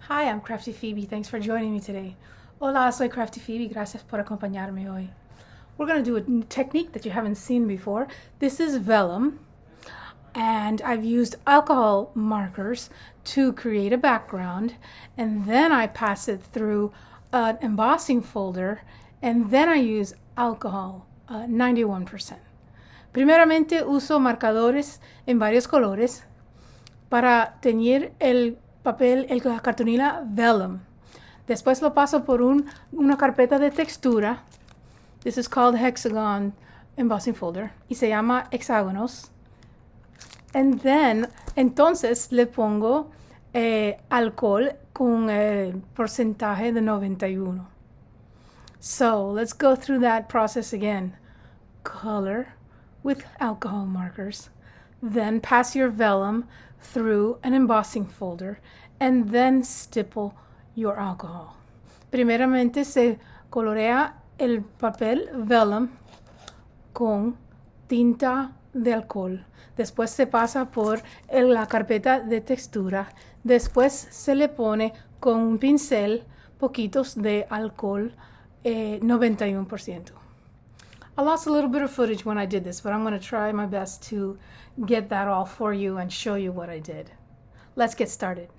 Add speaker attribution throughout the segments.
Speaker 1: Hi, I'm Crafty Phoebe. Thanks for joining me today. Hola, soy Crafty Phoebe. Gracias por acompañarme hoy. We're going to do a technique that you haven't seen before. This is vellum, and I've used alcohol markers to create a background, and then I pass it through an embossing folder, and then I use alcohol, 91%. Primeramente uso marcadores en varios colores para teñir el papel, la cartulina Vellum. Después lo paso por una carpeta de textura. This is called hexagon embossing folder y se llama hexágonos. And then, entonces le pongo alcohol con el porcentaje de 91. So let's go through that process again. Color with alcohol markers. Then pass your vellum through an embossing folder and then stipple your alcohol. Primeramente se colorea el papel vellum con tinta de alcohol. Después se pasa por la carpeta de textura. Después se le pone con un pincel poquitos de alcohol 91%. I lost a little bit of footage when I did this, but I'm going to try my best to get that all for you and show you what I did. Let's get started.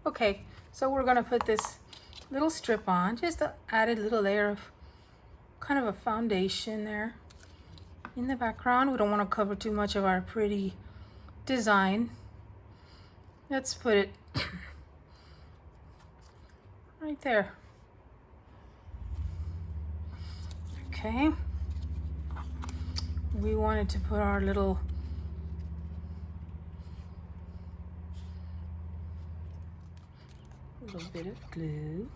Speaker 1: Okay, so we're going to put this little strip on, just to add a little layer of kind of a foundation there in the background. We don't want to cover too much of our pretty design. Let's put it right there. Okay. We wanted to put our little bit of glue.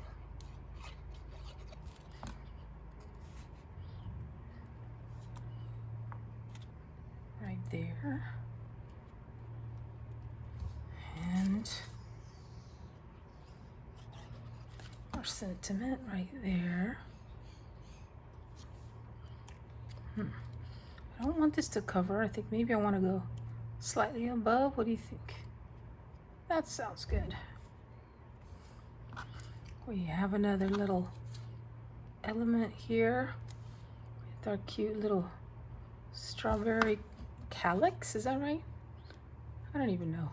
Speaker 1: Right there. And our sentiment right there. I don't want this to cover. I think maybe I want to go slightly above. What do you think? That sounds good. We have another little element here with our cute little strawberry calyx. Is that right? I don't even know.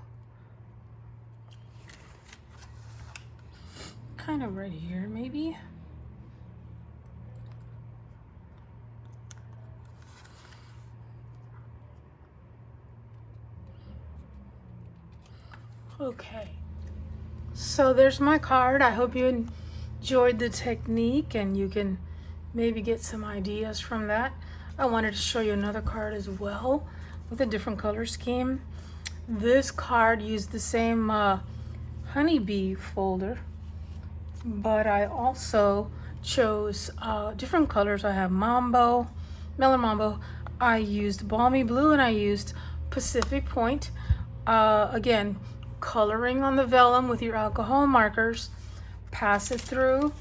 Speaker 1: kind of right here, maybe. Okay, so there's my card. I hope you enjoyed the technique and you can maybe get some ideas from that. I wanted to show you another card as well with a different color scheme. This card used the same honeybee folder, but I also chose different colors. I have Mambo, Melon Mambo. I used Balmy Blue and I used Pacific Point. Again, coloring on the vellum with your alcohol markers, pass it through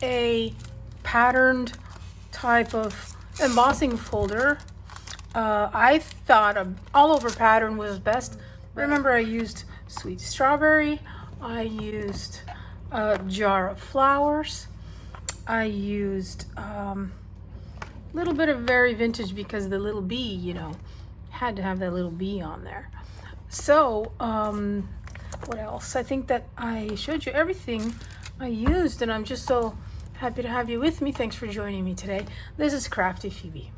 Speaker 1: a patterned type of embossing folder. I thought an all over pattern was best. Remember, I used sweet strawberry, I used a jar of flowers, I used a little bit of very vintage because the little bee, you know, had to have that little bee on there. So what else? I think that I showed you everything I used, and I'm just so happy to have you with me. Thanks for joining me today. This is Crafty Phoebe.